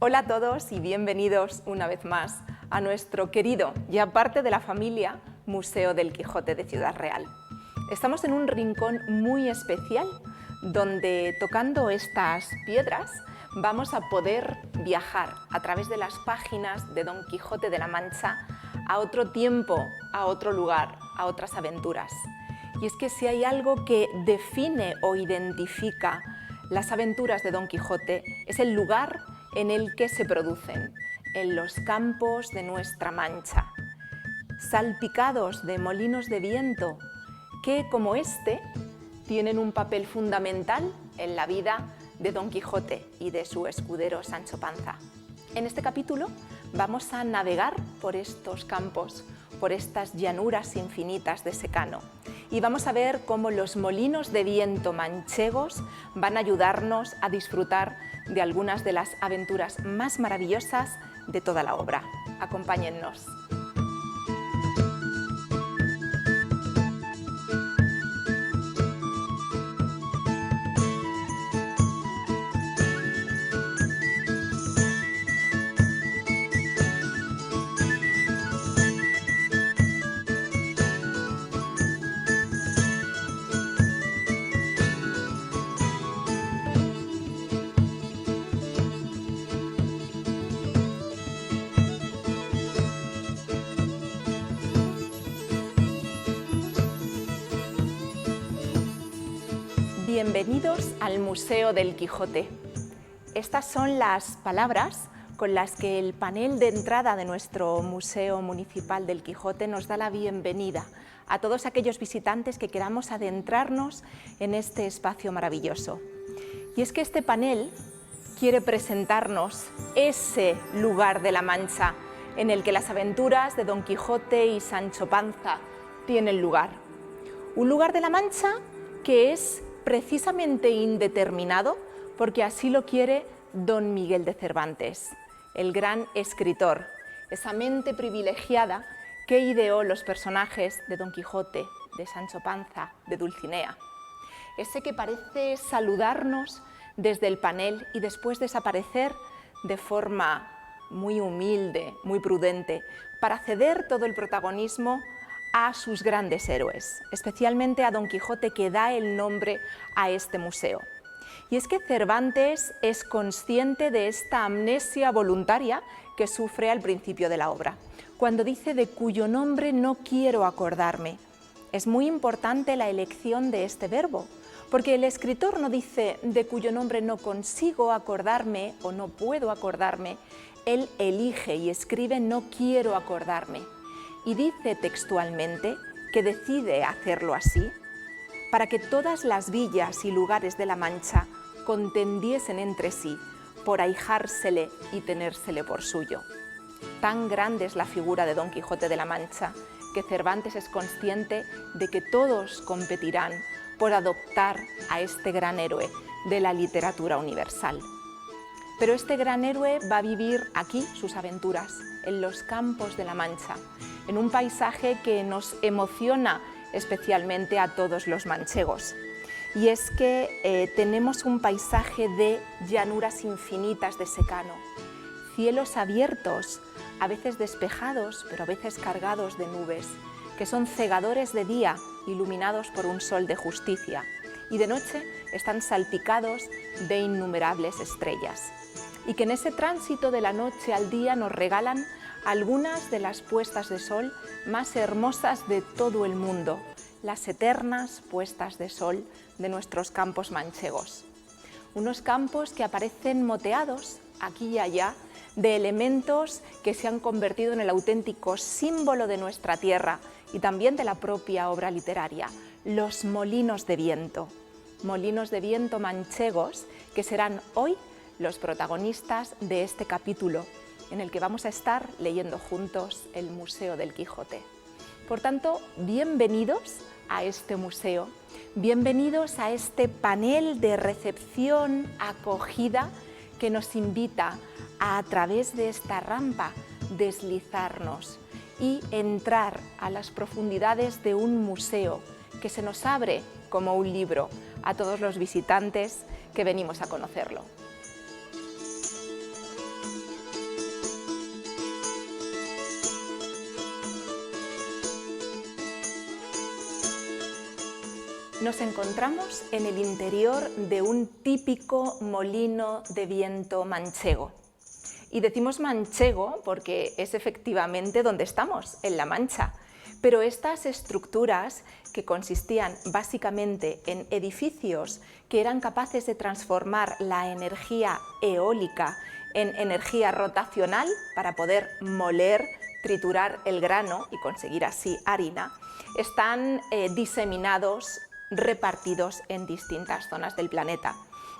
Hola a todos y bienvenidos una vez más a nuestro querido, ya parte de la familia, Museo del Quijote de Ciudad Real. Estamos en un rincón muy especial donde, tocando estas piedras, vamos a poder viajar a través de las páginas de Don Quijote de la Mancha a otro tiempo, a otro lugar, a otras aventuras. Y es que si hay algo que define o identifica las aventuras de Don Quijote, es el lugar en el que se producen, en los campos de nuestra Mancha, salpicados de molinos de viento que, como este, tienen un papel fundamental en la vida de Don Quijote y de su escudero Sancho Panza. En este capítulo vamos a navegar por estos campos, por estas llanuras infinitas de secano, y vamos a ver cómo los molinos de viento manchegos van a ayudarnos a disfrutar de algunas de las aventuras más maravillosas de toda la obra. Acompáñennos. Bienvenidos al Museo del Quijote. Estas son las palabras con las que el panel de entrada de nuestro Museo Municipal del Quijote nos da la bienvenida a todos aquellos visitantes que queramos adentrarnos en este espacio maravilloso. Y es que este panel quiere presentarnos ese lugar de la Mancha en el que las aventuras de Don Quijote y Sancho Panza tienen lugar. Un lugar de la Mancha que es precisamente indeterminado porque así lo quiere Don Miguel de Cervantes, el gran escritor, esa mente privilegiada que ideó los personajes de Don Quijote, de Sancho Panza, de Dulcinea. Ese que parece saludarnos desde el panel y después desaparecer de forma muy humilde, muy prudente, para ceder todo el protagonismo a sus grandes héroes, especialmente a Don Quijote, que da el nombre a este museo. Y es que Cervantes es consciente de esta amnesia voluntaria que sufre al principio de la obra, cuando dice de cuyo nombre no quiero acordarme. Es muy importante la elección de este verbo, porque el escritor no dice de cuyo nombre no consigo acordarme o no puedo acordarme, él elige y escribe no quiero acordarme. Y dice textualmente que decide hacerlo así para que todas las villas y lugares de la Mancha contendiesen entre sí por ahijársele y tenérsele por suyo. Tan grande es la figura de Don Quijote de la Mancha que Cervantes es consciente de que todos competirán por adoptar a este gran héroe de la literatura universal. Pero este gran héroe va a vivir aquí sus aventuras, en los campos de la Mancha, en un paisaje que nos emociona especialmente a todos los manchegos. Y es que tenemos un paisaje de llanuras infinitas de secano, cielos abiertos, a veces despejados, pero a veces cargados de nubes, que son cegadores de día, iluminados por un sol de justicia, y de noche están salpicados de innumerables estrellas. Y que en ese tránsito de la noche al día nos regalan algunas de las puestas de sol más hermosas de todo el mundo, las eternas puestas de sol de nuestros campos manchegos. Unos campos que aparecen moteados aquí y allá de elementos que se han convertido en el auténtico símbolo de nuestra tierra y también de la propia obra literaria, los molinos de viento manchegos que serán hoy los protagonistas de este capítulo, en el que vamos a estar leyendo juntos el Museo del Quijote. Por tanto, bienvenidos a este museo, bienvenidos a este panel de recepción, acogida, que nos invita a través de esta rampa, deslizarnos y entrar a las profundidades de un museo que se nos abre como un libro a todos los visitantes que venimos a conocerlo. Nos encontramos en el interior de un típico molino de viento manchego. Y decimos manchego porque es efectivamente donde estamos, en La Mancha. Pero estas estructuras, que consistían básicamente en edificios que eran capaces de transformar la energía eólica en energía rotacional para poder moler, triturar el grano y conseguir así harina, están diseminados, repartidos en distintas zonas del planeta.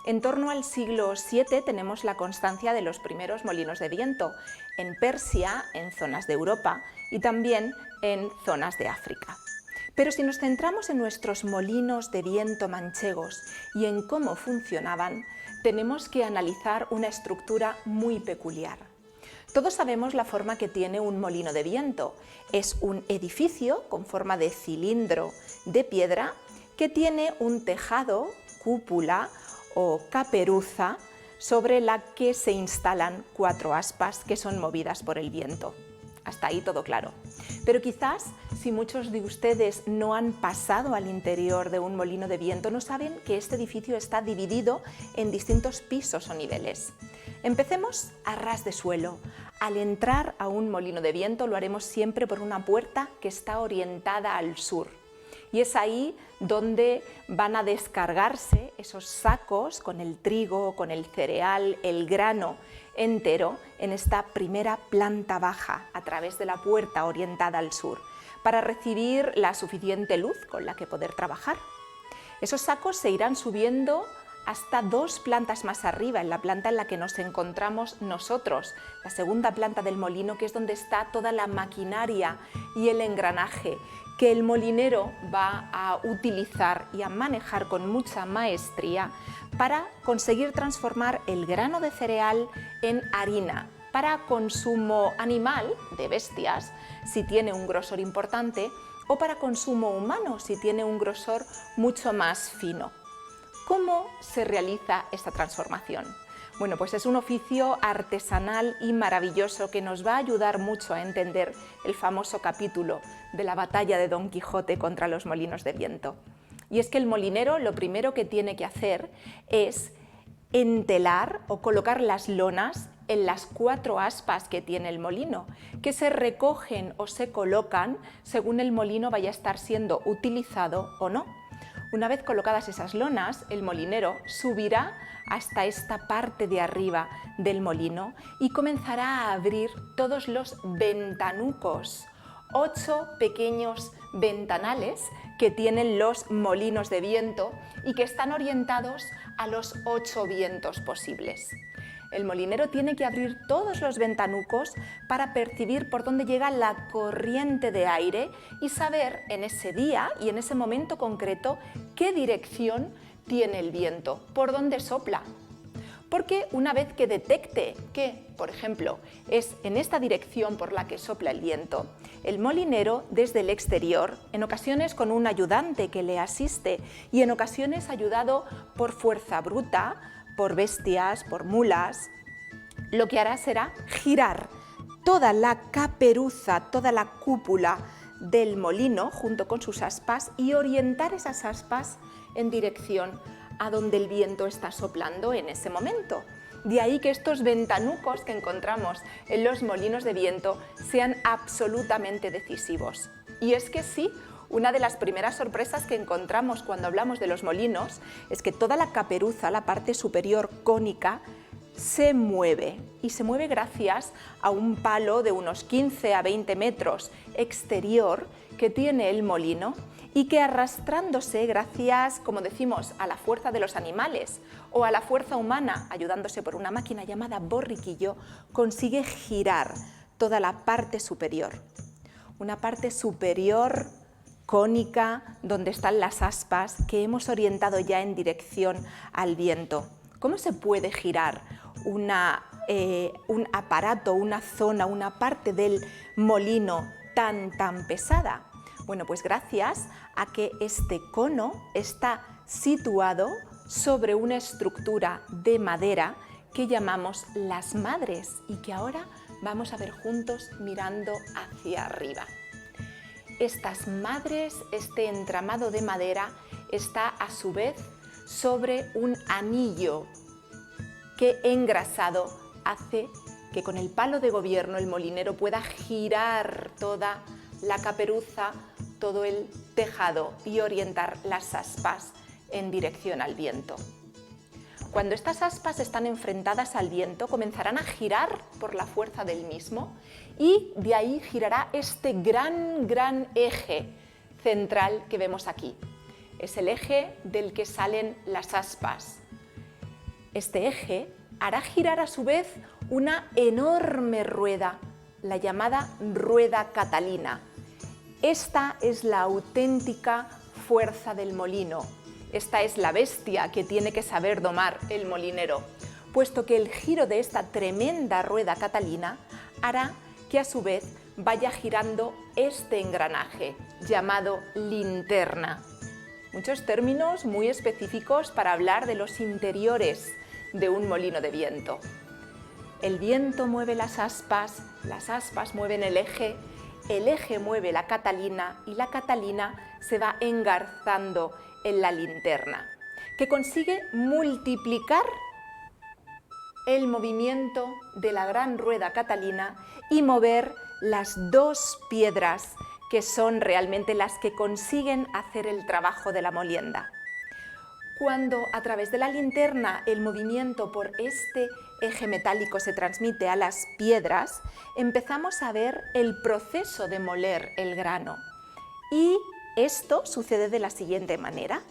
En torno al siglo VII tenemos la constancia de los primeros molinos de viento en Persia, en zonas de Europa y también en zonas de África. Pero si nos centramos en nuestros molinos de viento manchegos y en cómo funcionaban, tenemos que analizar una estructura muy peculiar. Todos sabemos la forma que tiene un molino de viento. Es un edificio con forma de cilindro de piedra que tiene un tejado, cúpula o caperuza sobre la que se instalan 4 aspas que son movidas por el viento. Hasta ahí todo claro. Pero quizás, si muchos de ustedes no han pasado al interior de un molino de viento, no saben que este edificio está dividido en distintos pisos o niveles. Empecemos a ras de suelo. Al entrar a un molino de viento lo haremos siempre por una puerta que está orientada al sur. Y es ahí donde van a descargarse esos sacos con el trigo, con el cereal, el grano entero en esta primera planta baja a través de la puerta orientada al sur para recibir la suficiente luz con la que poder trabajar. Esos sacos se irán subiendo hasta 2 plantas más arriba, en la planta en la que nos encontramos nosotros, la segunda planta del molino, que es donde está toda la maquinaria y el engranaje que el molinero va a utilizar y a manejar con mucha maestría para conseguir transformar el grano de cereal en harina para consumo animal, de bestias, si tiene un grosor importante, o para consumo humano, si tiene un grosor mucho más fino. ¿Cómo se realiza esta transformación? Bueno, pues es un oficio artesanal y maravilloso que nos va a ayudar mucho a entender el famoso capítulo de la batalla de Don Quijote contra los molinos de viento. Y es que el molinero lo primero que tiene que hacer es entelar o colocar las lonas en las 4 aspas que tiene el molino, que se recogen o se colocan según el molino vaya a estar siendo utilizado o no. Una vez colocadas esas lonas, el molinero subirá hasta esta parte de arriba del molino y comenzará a abrir todos los ventanucos, 8 pequeños ventanales que tienen los molinos de viento y que están orientados a los 8 vientos posibles. El molinero tiene que abrir todos los ventanucos para percibir por dónde llega la corriente de aire y saber en ese día y en ese momento concreto qué dirección tiene el viento, por dónde sopla. Porque una vez que detecte que, por ejemplo, es en esta dirección por la que sopla el viento, el molinero desde el exterior, en ocasiones con un ayudante que le asiste y en ocasiones ayudado por fuerza bruta, por bestias, por mulas, lo que hará será girar toda la caperuza, toda la cúpula del molino junto con sus aspas y orientar esas aspas en dirección a donde el viento está soplando en ese momento. De ahí que estos ventanucos que encontramos en los molinos de viento sean absolutamente decisivos. Y es que sí, una de las primeras sorpresas que encontramos cuando hablamos de los molinos es que toda la caperuza, la parte superior cónica, se mueve y se mueve gracias a un palo de unos 15 a 20 metros exterior que tiene el molino y que arrastrándose gracias, como decimos, a la fuerza de los animales o a la fuerza humana, ayudándose por una máquina llamada borriquillo, consigue girar toda la parte superior. Una parte superior cónica donde están las aspas que hemos orientado ya en dirección al viento. ¿Cómo se puede girar un aparato, una zona, una parte del molino tan pesada? Bueno, pues gracias a que este cono está situado sobre una estructura de madera que llamamos las madres y que ahora vamos a ver juntos mirando hacia arriba. Estas madres, este entramado de madera, está a su vez sobre un anillo que engrasado hace que con el palo de gobierno el molinero pueda girar toda la caperuza, todo el tejado y orientar las aspas en dirección al viento. Cuando estas aspas están enfrentadas al viento, comenzarán a girar por la fuerza del mismo y de ahí girará este gran eje central que vemos aquí. Es el eje del que salen las aspas. Este eje hará girar a su vez una enorme rueda, la llamada rueda catalina. Esta es la auténtica fuerza del molino. Esta es la bestia que tiene que saber domar el molinero, puesto que el giro de esta tremenda rueda catalina hará que a su vez vaya girando este engranaje, llamado linterna. Muchos términos muy específicos para hablar de los interiores de un molino de viento. El viento mueve las aspas mueven el eje mueve la catalina y la catalina se va engarzando en la linterna, que consigue multiplicar el movimiento de la gran rueda catalina y mover las dos piedras que son realmente las que consiguen hacer el trabajo de la molienda. Cuando a través de la linterna el movimiento por este eje metálico se transmite a las piedras, empezamos a ver el proceso de moler el grano. Y esto sucede de la siguiente manera.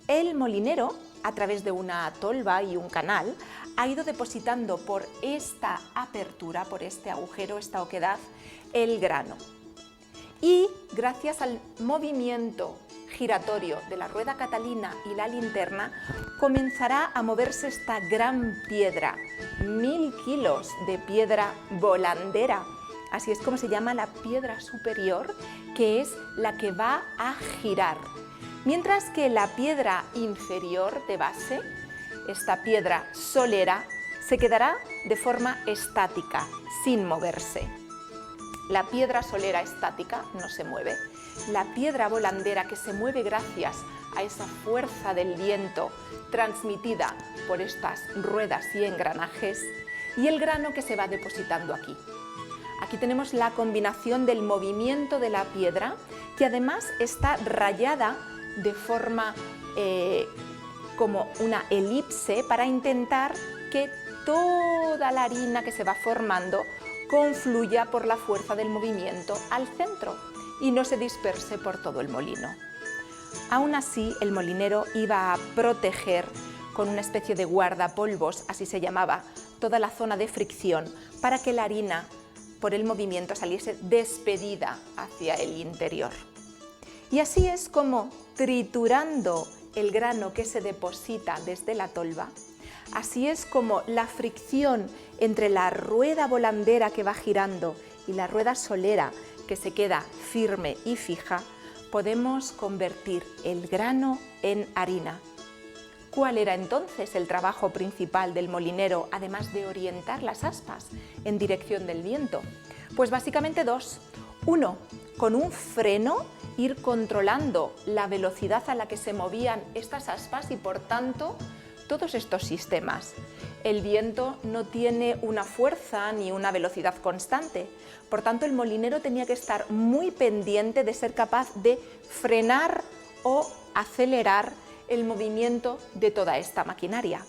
El molinero, a través de una tolva y un canal, ha ido depositando por esta apertura, por este agujero, esta oquedad, el grano. Y gracias al movimiento giratorio de la rueda catalina y la linterna, comenzará a moverse esta gran piedra, 1000 kilos de piedra volandera. Así es como se llama la piedra superior, que es la que va a girar. Mientras que la piedra inferior de base, esta piedra solera, se quedará de forma estática, sin moverse. La piedra solera estática no se mueve. La piedra volandera, que se mueve gracias a esa fuerza del viento transmitida por estas ruedas y engranajes, y el grano que se va depositando aquí. Aquí tenemos la combinación del movimiento de la piedra, que además está rayada de forma como una elipse para intentar que toda la harina que se va formando confluya por la fuerza del movimiento al centro y no se disperse por todo el molino. Aún así, el molinero iba a proteger con una especie de guardapolvos, así se llamaba, toda la zona de fricción para que la harina, por el movimiento, saliese despedida hacia el interior. Y así es como, triturando el grano que se deposita desde la tolva, así es como la fricción entre la rueda volandera que va girando y la rueda solera que se queda firme y fija, podemos convertir el grano en harina. ¿Cuál era entonces el trabajo principal del molinero, además de orientar las aspas en dirección del viento? Pues básicamente dos. Uno, con un freno, ir controlando la velocidad a la que se movían estas aspas y, por tanto, todos estos sistemas. El viento no tiene una fuerza ni una velocidad constante, por tanto el molinero tenía que estar muy pendiente de ser capaz de frenar o acelerar el movimiento de toda esta maquinaria.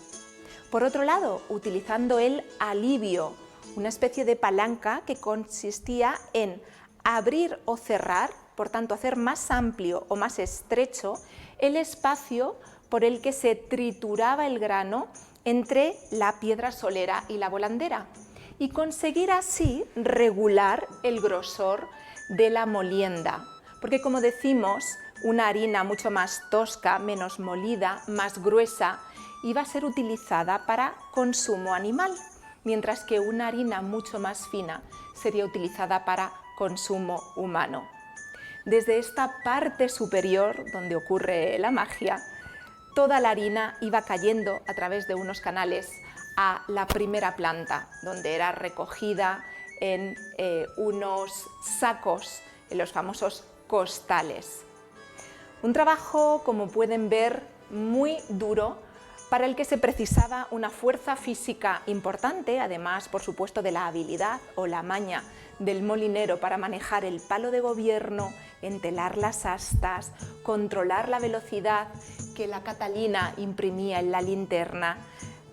Por otro lado, utilizando el alivio, una especie de palanca que consistía en abrir o cerrar, por tanto hacer más amplio o más estrecho el espacio por el que se trituraba el grano entre la piedra solera y la volandera, y conseguir así regular el grosor de la molienda, porque, como decimos, una harina mucho más tosca, menos molida, más gruesa, iba a ser utilizada para consumo animal, mientras que una harina mucho más fina sería utilizada para consumo humano. Desde esta parte superior, donde ocurre la magia, toda la harina iba cayendo a través de unos canales a la primera planta, donde era recogida en unos sacos, en los famosos costales. Un trabajo, como pueden ver, muy duro, para el que se precisaba una fuerza física importante, además, por supuesto, de la habilidad o la maña del molinero para manejar el palo de gobierno, entelar las astas, controlar la velocidad que la catalina imprimía en la linterna,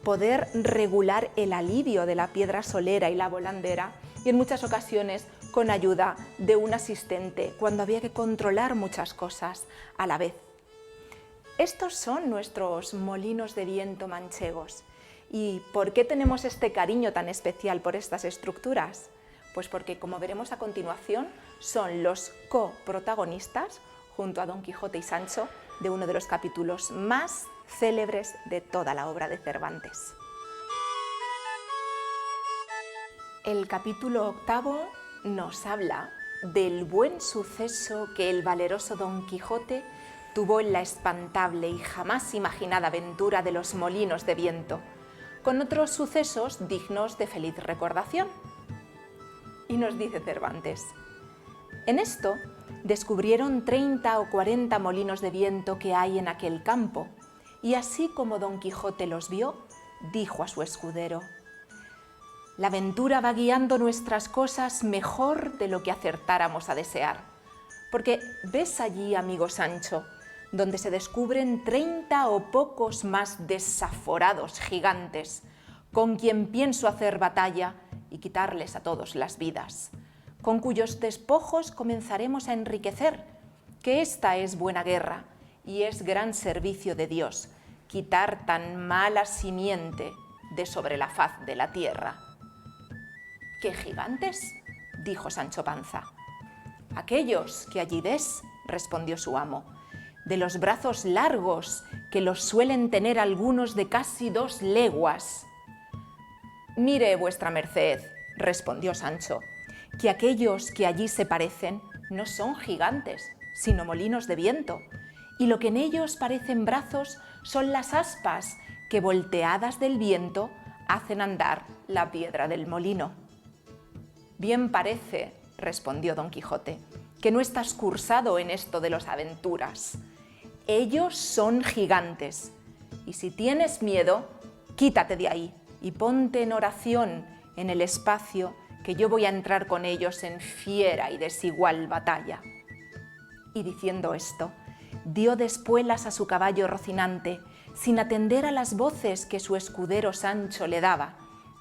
poder regular el alivio de la piedra solera y la volandera, y en muchas ocasiones con ayuda de un asistente cuando había que controlar muchas cosas a la vez. Estos son nuestros molinos de viento manchegos. ¿Y por qué tenemos este cariño tan especial por estas estructuras? Pues porque, como veremos a continuación, son los coprotagonistas, junto a Don Quijote y Sancho, de uno de los capítulos más célebres de toda la obra de Cervantes. El capítulo 8 nos habla del buen suceso que el valeroso Don Quijote tuvo en la espantable y jamás imaginada aventura de los molinos de viento, con otros sucesos dignos de feliz recordación. Y nos dice Cervantes: en esto descubrieron 30 o 40 molinos de viento que hay en aquel campo, y así como Don Quijote los vio, dijo a su escudero: la ventura va guiando nuestras cosas mejor de lo que acertáramos a desear, porque ves allí, amigo Sancho, donde se descubren 30 o pocos más desaforados gigantes, con quien pienso hacer batalla y quitarles a todos las vidas, con cuyos despojos comenzaremos a enriquecer, que esta es buena guerra y es gran servicio de Dios, quitar tan mala simiente de sobre la faz de la tierra. ¿Qué gigantes?, dijo Sancho Panza. Aquellos que allí ves, respondió su amo, de los brazos largos que los suelen tener algunos de casi 2 leguas. Mire vuestra merced, respondió Sancho, que aquellos que allí se parecen no son gigantes, sino molinos de viento, y lo que en ellos parecen brazos son las aspas que, volteadas del viento, hacen andar la piedra del molino. Bien parece, respondió Don Quijote, que no estás cursado en esto de las aventuras. Ellos son gigantes, y si tienes miedo, quítate de ahí y ponte en oración en el espacio, que yo voy a entrar con ellos en fiera y desigual batalla. Y diciendo esto, dio de espuelas a su caballo Rocinante, sin atender a las voces que su escudero Sancho le daba,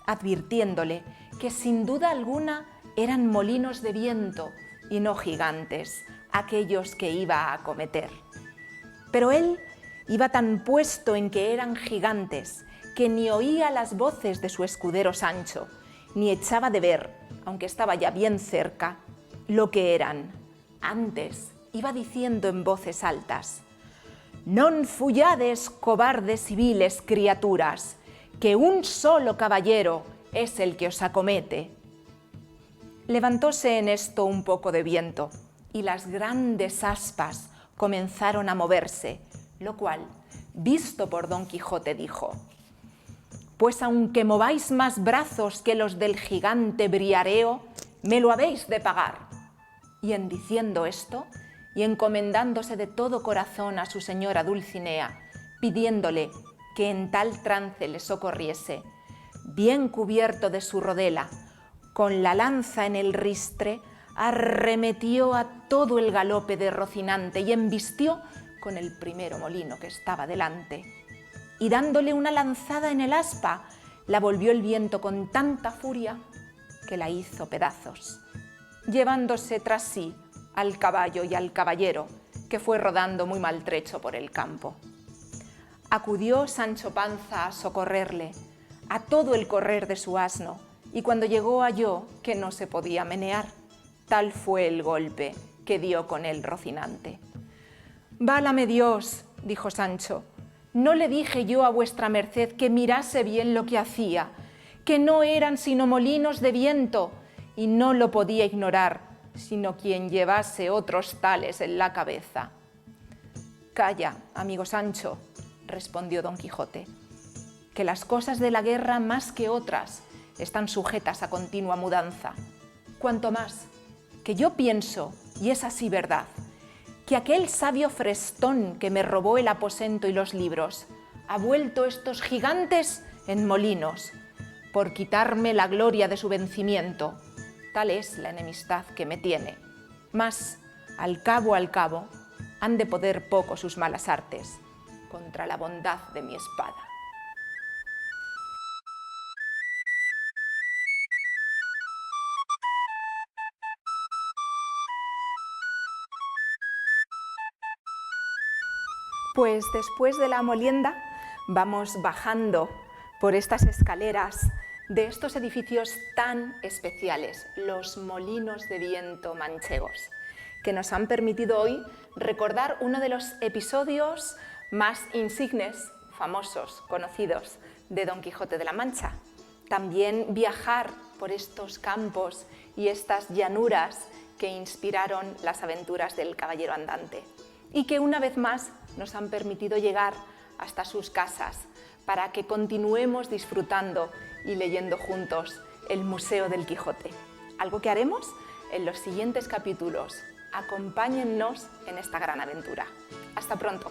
advirtiéndole que sin duda alguna eran molinos de viento y no gigantes aquellos que iba a acometer. Pero él iba tan puesto en que eran gigantes que ni oía las voces de su escudero Sancho, ni echaba de ver, aunque estaba ya bien cerca, lo que eran. Antes iba diciendo en voces altas: «Non fullades, cobardes y viles criaturas, que un solo caballero es el que os acomete». Levantóse en esto un poco de viento, y las grandes aspas comenzaron a moverse, lo cual, visto por Don Quijote, dijo: «Pues aunque mováis más brazos que los del gigante Briareo, me lo habéis de pagar». Y en diciendo esto, y encomendándose de todo corazón a su señora Dulcinea, pidiéndole que en tal trance le socorriese, bien cubierto de su rodela, con la lanza en el ristre, arremetió a todo el galope de Rocinante y embistió con el primero molino que estaba delante. Y dándole una lanzada en el aspa, la volvió el viento con tanta furia que la hizo pedazos, llevándose tras sí al caballo y al caballero, que fue rodando muy maltrecho por el campo. Acudió Sancho Panza a socorrerle, a todo el correr de su asno, y cuando llegó halló que no se podía menear. Tal fue el golpe que dio con él Rocinante. «Válame Dios», dijo Sancho, «no le dije yo a vuestra merced que mirase bien lo que hacía, que no eran sino molinos de viento, y no lo podía ignorar, sino quien llevase otros tales en la cabeza». «Calla, amigo Sancho», respondió Don Quijote, «que las cosas de la guerra más que otras están sujetas a continua mudanza. Cuanto más que yo pienso, y es así verdad, que aquel sabio Frestón que me robó el aposento y los libros ha vuelto estos gigantes en molinos por quitarme la gloria de su vencimiento. Tal es la enemistad que me tiene. Mas, al cabo, han de poder poco sus malas artes contra la bondad de mi espada. Pues después de la molienda vamos bajando por estas escaleras de estos edificios tan especiales, los molinos de viento manchegos, que nos han permitido hoy recordar uno de los episodios más insignes, famosos, conocidos de Don Quijote de la Mancha. También viajar por estos campos y estas llanuras que inspiraron las aventuras del caballero andante y que una vez más nos han permitido llegar hasta sus casas para que continuemos disfrutando y leyendo juntos el Museo del Quijote. Algo que haremos en los siguientes capítulos. Acompáñennos en esta gran aventura. Hasta pronto.